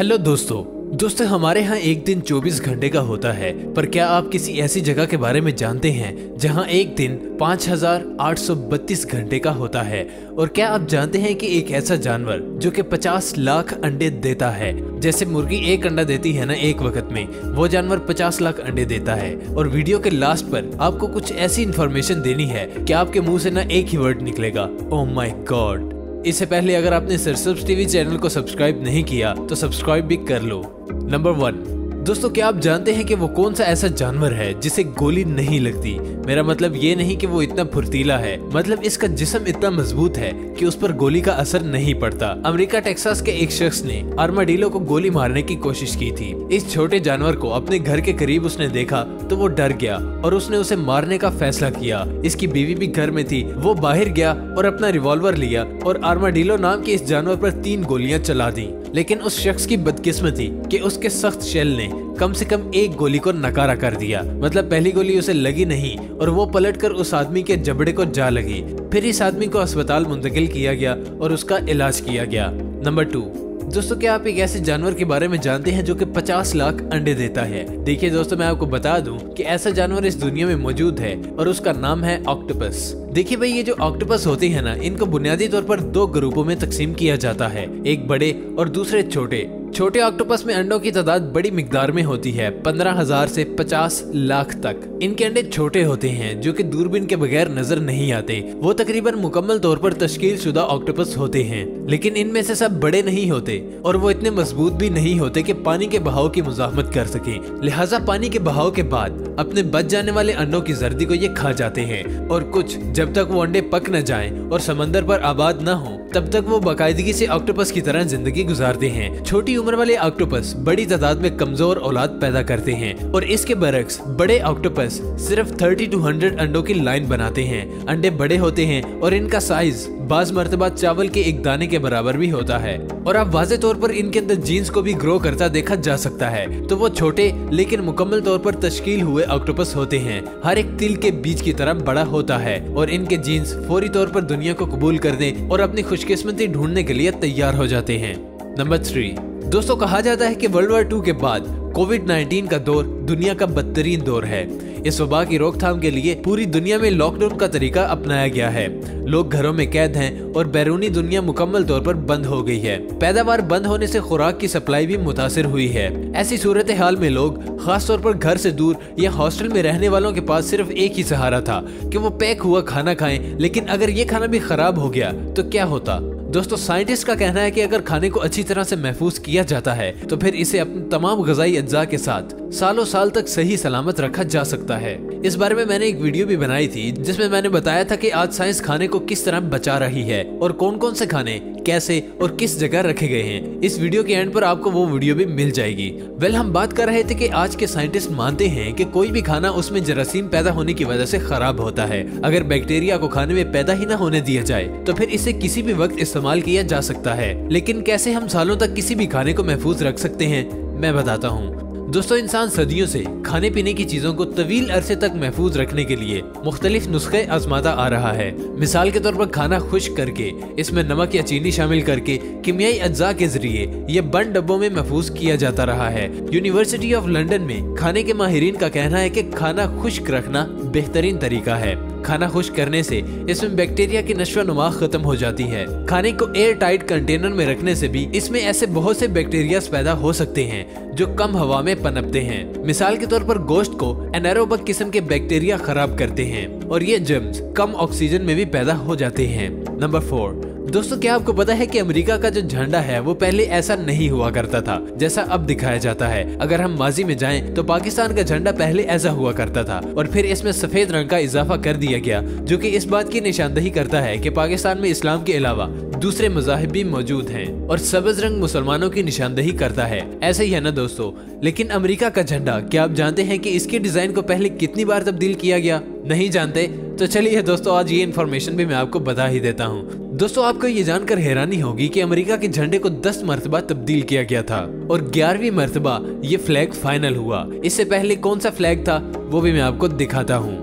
Hello दोस्तों हमारे यहाँ एक दिन 24 घंटे का होता है, पर क्या आप किसी ऐसी जगह के बारे में जानते हैं जहाँ एक दिन 5832 घंटे का होता है? और क्या आप जानते हैं कि एक ऐसा जानवर जो कि 50 लाख अंडे देता है, जैसे मुर्गी एक अंडा देती है ना एक वक्त में, वो जानवर 50 लाख अंडे देता है। और वीडियो के लास्ट पर आपको कुछ ऐसी इन्फॉर्मेशन देनी है कि आपके मुंह से ना एक ही वर्ड निकलेगा, ओह माय गॉड। इससे पहले अगर आपने सरसब्स टीवी चैनल को सब्सक्राइब नहीं किया तो सब्सक्राइब भी कर लो। नंबर 1, दोस्तों क्या आप जानते हैं कि वो कौन सा ऐसा जानवर है जिसे गोली नहीं लगती? मेरा मतलब ये नहीं कि वो इतना फुर्तीला है, मतलब इसका जिस्म इतना मजबूत है कि उस पर गोली का असर नहीं पड़ता। अमेरिका टेक्सास के एक शख्स ने आर्माडिलो को गोली मारने की कोशिश की थी। इस छोटे जानवर को अपने घर के करीब उसने देखा तो वो डर गया और उसने उसे मारने का फैसला किया। इसकी बीवी भी घर में थी। वो बाहर गया और अपना रिवॉल्वर लिया और आर्माडिलो नाम के इस जानवर पर 3 गोलियां चला दी। लेकिन उस शख्स की बदकिस्मती कि उसके सख्त शेल ने कम से कम एक गोली को नकारा कर दिया। मतलब पहली गोली उसे लगी नहीं और वो पलटकर उस आदमी के जबड़े को जा लगी। फिर इस आदमी को अस्पताल मुंतकिल किया गया और उसका इलाज किया गया। नंबर 2, दोस्तों क्या आप एक ऐसे जानवर के बारे में जानते हैं जो कि 50 लाख अंडे देता है? देखिए दोस्तों, मैं आपको बता दूं कि ऐसा जानवर इस दुनिया में मौजूद है और उसका नाम है ऑक्टोपस। देखिए भाई, ये जो ऑक्टोपस होते हैं ना, इनको बुनियादी तौर पर 2 ग्रुपों में तकसीम किया जाता है, एक बड़े और दूसरे छोटे। छोटे ऑक्टोपस में अंडों की तादाद बड़ी मिकदार में होती है, 15,000 से 50 लाख तक। इनके अंडे छोटे होते हैं जो कि दूरबीन के बगैर नजर नहीं आते। वो तकरीबन मुकम्मल तौर पर तश्कील शुदा ऑक्टोपस होते हैं, लेकिन इनमें से सब बड़े नहीं होते और वो इतने मजबूत भी नहीं होते कि पानी के बहाव की मुजाहमत कर सके। लिहाजा पानी के बहाव के बाद अपने बच जाने वाले अंडों की जर्दी को ये खा जाते हैं। और कुछ जब तक वो अंडे पक न जाएं और समंदर पर आबाद न हो तब तक वो बाकायदगी से ऑक्टोपस की तरह जिंदगी गुजारते हैं। छोटी उम्र वाले ऑक्टोपस बड़ी तादाद में कमजोर औलाद पैदा करते हैं और इसके बरक्स बड़े ऑक्टोपस सिर्फ 30 to 100 अंडों की लाइन बनाते हैं। अंडे बड़े होते हैं और इनका साइज बाज मर्तबा चावल के एक दाने के बराबर भी होता है। और अब वाज़े तौर पर इनके अंदर जीन्स को भी ग्रो करता देखा जा सकता है। तो वो छोटे लेकिन मुकम्मल तौर पर तश्कील हुए ऑक्टोपस होते हैं। हर एक तिल के बीज की तरह बड़ा होता है और इनके जीन्स फौरी तौर पर दुनिया को कबूल करने और अपनी खुशकिस्मती ढूंढने के लिए तैयार हो जाते हैं। नंबर 3, दोस्तों कहा जाता है कि वर्ल्ड वॉर 2 के बाद कोविड-19 का दौर दुनिया का बदतरीन दौर है। इस वबा की रोकथाम के लिए पूरी दुनिया में लॉकडाउन का तरीका अपनाया गया है। लोग घरों में कैद हैं और बैरूनी दुनिया मुकम्मल तौर पर बंद हो गई है। पैदावार बंद होने से खुराक की सप्लाई भी मुतासिर हुई है। ऐसी सूरत हाल में लोग खास तौर पर घर से दूर या हॉस्टल में रहने वालों के पास सिर्फ एक ही सहारा था कि वो पैक हुआ खाना खाएं। लेकिन अगर ये खाना भी खराब हो गया तो क्या होता? दोस्तों साइंटिस्ट का कहना है कि अगर खाने को अच्छी तरह से महफूज किया जाता है तो फिर इसे अपने तमाम ग़िज़ाई अज्जा के साथ सालों साल तक सही सलामत रखा जा सकता है। इस बारे में मैंने एक वीडियो भी बनाई थी जिसमें मैंने बताया था कि आज साइंस खाने को किस तरह बचा रही है और कौन कौन से खाने कैसे और किस जगह रखे गए हैं। इस वीडियो के एंड पर आपको वो वीडियो भी मिल जाएगी। हम बात कर रहे थे कि आज के साइंटिस्ट मानते हैं कि कोई भी खाना उसमें जरासीम पैदा होने की वजह से खराब होता है। अगर बैक्टीरिया को खाने में पैदा ही ना होने दिया जाए तो फिर इसे किसी भी वक्त इस्तेमाल किया जा सकता है। लेकिन कैसे हम सालों तक किसी भी खाने को महफूज रख सकते हैं, मैं बताता हूँ। दोस्तों इंसान सदियों से खाने पीने की चीजों को तवील अरसे तक महफूज रखने के लिए मुख्तलिफ नुस्खे आजमाता आ रहा है। मिसाल के तौर पर खाना खुश्क करके इसमें नमक या चीनी शामिल करके किमियाई अज्जा के जरिए ये बंद डब्बों में महफूज किया जाता रहा है। यूनिवर्सिटी ऑफ लंदन में खाने के माहिरीन का कहना है कि खाना खुश्क रखना बेहतरीन तरीका है। खाना खुश्क करने से इसमें बैक्टीरिया की नश्व-नुमा खत्म हो जाती है। खाने को एयर टाइट कंटेनर में रखने से भी इसमें ऐसे बहुत से बैक्टीरिया पैदा हो सकते हैं जो कम हवा में पनपते हैं। मिसाल के तौर पर गोश्त को एनारोबिक किस्म के बैक्टीरिया खराब करते हैं और ये जर्म्स कम ऑक्सीजन में भी पैदा हो जाते हैं। नंबर 4, दोस्तों क्या आपको पता है कि अमेरिका का जो झंडा है वो पहले ऐसा नहीं हुआ करता था जैसा अब दिखाया जाता है। अगर हम माजी में जाएं तो पाकिस्तान का झंडा पहले ऐसा हुआ करता था और फिर इसमें सफेद रंग का इजाफा कर दिया गया, जो कि इस बात की निशानदही करता है कि पाकिस्तान में इस्लाम के अलावा दूसरे मज़ाहिब भी मौजूद हैं। और सब्ज रंग मुसलमानों की निशानदही करता है। ऐसे ही है ना दोस्तों। लेकिन अमेरिका का झंडा, क्या आप जानते हैं कि इसके डिजाइन को पहले कितनी बार तब्दील किया गया? नहीं जानते? तो चलिए दोस्तों, आज ये इन्फॉर्मेशन भी मैं आपको बता ही देता हूँ। दोस्तों आपको ये जानकर हैरानी होगी कि अमेरिका के झंडे को 10 मरतबा तब्दील किया गया था और 11वीं मरतबा ये फ्लैग फाइनल हुआ। इससे पहले कौन सा फ्लैग था वो भी मैं आपको दिखाता हूँ।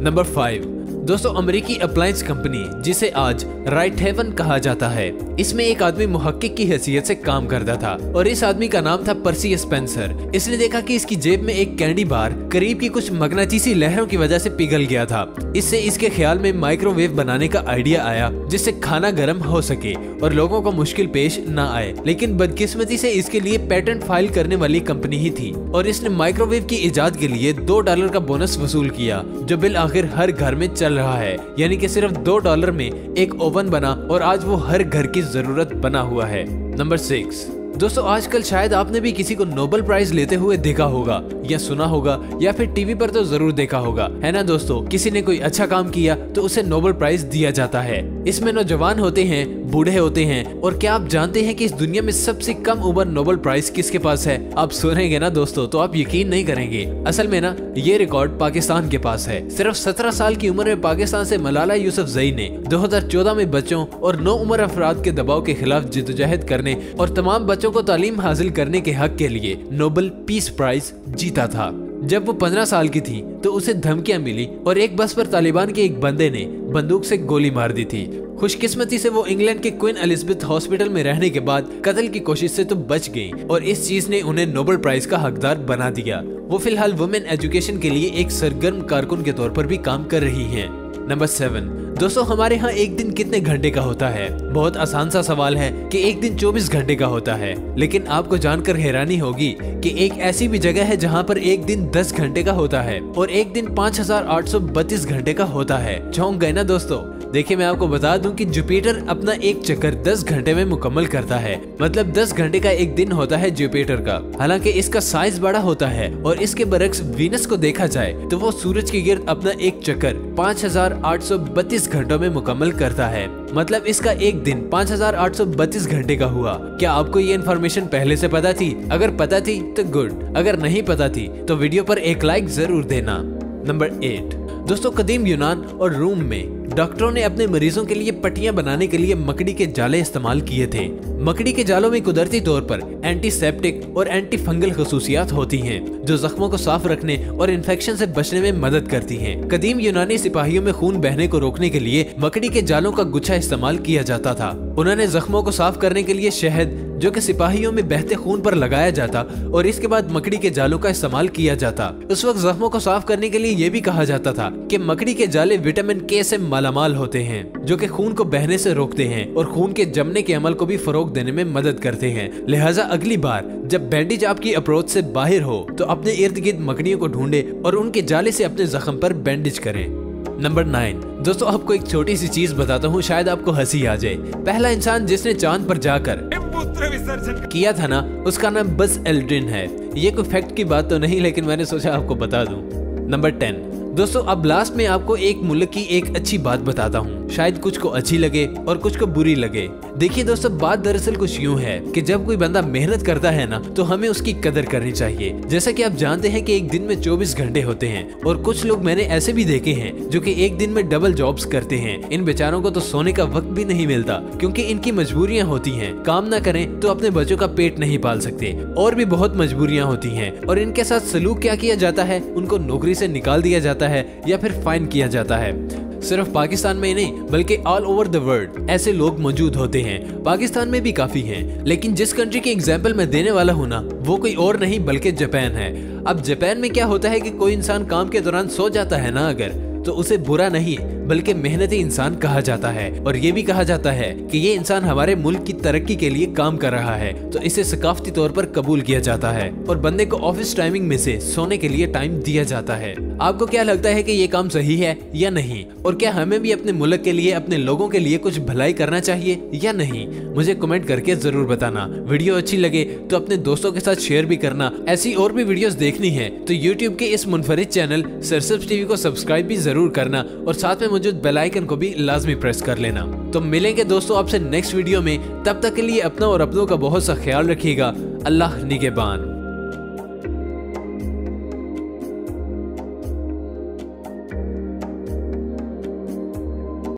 नंबर 5, दोस्तों अमेरिकी अप्लायंस कंपनी जिसे आज राइट हेवन कहा जाता है, इसमें एक आदमी मुहक्किक की हैसियत से काम करता था और इस आदमी का नाम था पर्सी स्पेंसर। इसने देखा कि इसकी जेब में एक कैंडी बार करीब की कुछ मगनातीसी लहरों की वजह से पिघल गया था। इससे इसके ख्याल में माइक्रोवेव बनाने का आइडिया आया जिससे खाना गर्म हो सके और लोगों को मुश्किल पेश न आए। लेकिन बदकिस्मती से इसके लिए पेटेंट फाइल करने वाली कंपनी ही थी और इसने माइक्रोवेव की इजाद के लिए $2 का बोनस वसूल किया, जो बिल आखिर हर घर में चल रहा है। यानी कि सिर्फ $2 में एक ओवन बना और आज वो हर घर की जरूरत बना हुआ है। नंबर 6 दोस्तों, आजकल शायद आपने भी किसी को नोबेल प्राइज लेते हुए देखा होगा या सुना होगा या फिर टीवी पर तो जरूर देखा होगा, है ना दोस्तों। किसी ने कोई अच्छा काम किया तो उसे नोबेल प्राइज दिया जाता है। इसमें नौजवान होते हैं, बूढ़े होते हैं। और क्या आप जानते हैं कि इस दुनिया में सबसे कम उम्र नोबेल प्राइज किसके पास है? आप सुनेंगे ना दोस्तों तो आप यकीन नहीं करेंगे। असल में ना ये रिकॉर्ड पाकिस्तान के पास है। सिर्फ 17 साल की उम्र में पाकिस्तान से मलाला यूसुफजई ने 2014 में बच्चों और 9 उम्र अफराद के दबाव के खिलाफ जिद्दोजहद करने और तमाम बच्चों को तालीम हासिल करने के हक के लिए नोबेल पीस प्राइज जीता था। जब वो 15 साल की थी तो उसे धमकियां मिली और एक बस पर तालिबान के एक बंदे ने बंदूक से गोली मार दी थी। खुशकिस्मती से वो इंग्लैंड के क्वीन एलिजाबेथ हॉस्पिटल में रहने के बाद कत्ल की कोशिश से तो बच गई और इस चीज ने उन्हें नोबेल प्राइज का हकदार बना दिया। वो फिलहाल वुमेन एजुकेशन के लिए एक सरगर्म कारकुन के तौर पर भी काम कर रही हैं। नंबर 7 दोस्तों, हमारे यहाँ एक दिन कितने घंटे का होता है? बहुत आसान सा सवाल है कि एक दिन 24 घंटे का होता है। लेकिन आपको जानकर हैरानी होगी कि एक ऐसी भी जगह है जहाँ पर एक दिन 10 घंटे का होता है और एक दिन 5832 घंटे का होता है। चौंक गए ना दोस्तों? देखिए मैं आपको बता दूं कि जुपिटर अपना एक चक्कर 10 घंटे में मुकम्मल करता है। मतलब 10 घंटे का एक दिन होता है जुपिटर का। हालांकि इसका साइज बड़ा होता है और इसके बरक्स वीनस को देखा जाए तो वो सूरज के गिर्द अपना एक चक्कर 5832 घंटों में मुकम्मल करता है। मतलब इसका एक दिन 5832 घंटे का हुआ। क्या आपको ये इन्फॉर्मेशन पहले से पता थी? अगर पता थी तो गुड, अगर नहीं पता थी तो वीडियो पर एक लाइक जरूर देना। नंबर 8 दोस्तों, कदीम यूनान और रोम में डॉक्टरों ने अपने मरीजों के लिए पट्टियां बनाने के लिए मकड़ी के जाले इस्तेमाल किए थे। मकड़ी के जालों में कुदरती तौर पर एंटीसेप्टिक और एंटी फंगल खसूसियात होती हैं, जो जख्मों को साफ रखने और इन्फेक्शन से बचने में मदद करती हैं। कदीम यूनानी सिपाहियों में खून बहने को रोकने के लिए मकड़ी के जालों का गुच्छा इस्तेमाल किया जाता था। उन्होंने जख्मों को साफ करने के लिए शहद, जो कि सिपाहियों में बहते खून पर लगाया जाता और इसके बाद मकड़ी के जालों का इस्तेमाल किया जाता। उस वक्त जख्मों को साफ करने के लिए ये भी कहा जाता था कि मकड़ी के जाले विटामिन के से मालामाल होते हैं, जो कि खून को बहने से रोकते हैं और खून के जमने के अमल को भी फरोग देने में मदद करते हैं। लिहाजा अगली बार जब बैंडेज आपकी अप्रोच से बाहर हो तो अपने इर्द गिर्द मकड़ियों को ढूंढे और उनके जाले से अपने जख्म पर बैंडेज करें। नंबर 9 दोस्तों, आपको एक छोटी सी चीज बताता हूँ, शायद आपको हंसी आ जाए। पहला इंसान जिसने चांद पर जाकर किया था ना, उसका नाम बस एल्ड्रिन है। ये कोई फैक्ट की बात तो नहीं, लेकिन मैंने सोचा आपको बता दूं। नंबर 10 दोस्तों, अब लास्ट में आपको एक मुल्क की एक अच्छी बात बताता हूँ। शायद कुछ को अच्छी लगे और कुछ को बुरी लगे। देखिए दोस्तों, बात दरअसल कुछ यूँ है कि जब कोई बंदा मेहनत करता है ना तो हमें उसकी कदर करनी चाहिए। जैसा कि आप जानते हैं कि एक दिन में 24 घंटे होते हैं और कुछ लोग मैंने ऐसे भी देखे हैं जो कि एक दिन में डबल जॉब्स करते हैं। इन बेचारों को तो सोने का वक्त भी नहीं मिलता क्योंकि इनकी मजबूरियां होती हैं। काम ना करें तो अपने बच्चों का पेट नहीं पाल सकते और भी बहुत मजबूरियां होती हैं। और इनके साथ सलूक क्या किया जाता है? उनको नौकरी से निकाल दिया जाता है या फिर फाइन किया जाता है। सिर्फ पाकिस्तान में ही नहीं बल्कि ऑल ओवर द वर्ल्ड ऐसे लोग मौजूद होते हैं। पाकिस्तान में भी काफी हैं, लेकिन जिस कंट्री की एग्जांपल मैं देने वाला हूँ ना, वो कोई और नहीं बल्कि जापान है। अब जापान में क्या होता है कि कोई इंसान काम के दौरान सो जाता है ना अगर, तो उसे बुरा नहीं बल्कि मेहनती इंसान कहा जाता है और ये भी कहा जाता है कि ये इंसान हमारे मुल्क की तरक्की के लिए काम कर रहा है, तो इसे सकाफती तौर पर कबूल किया जाता है और बंदे को ऑफिस टाइमिंग में से सोने के लिए टाइम दिया जाता है। आपको क्या लगता है कि ये काम सही है या नहीं? और क्या हमें भी अपने मुल्क के लिए, अपने लोगों के लिए कुछ भलाई करना चाहिए या नहीं? मुझे कमेंट करके जरूर बताना। वीडियो अच्छी लगे तो अपने दोस्तों के साथ शेयर भी करना। ऐसी और भी वीडियोस देखनी है तो यूट्यूब के इस मुनफरिद चैनल सरसब्ज टीवी को सब्सक्राइब भी जरूर करना और साथ में मौजूद बेल आइकन को भी लाजमी प्रेस कर लेना। तो मिलेंगे दोस्तों आपसे नेक्स्ट वीडियो में। तब तक के लिए अपना और अपनों का बहुत सा ख्याल रखिएगा। अल्लाह निगहबान।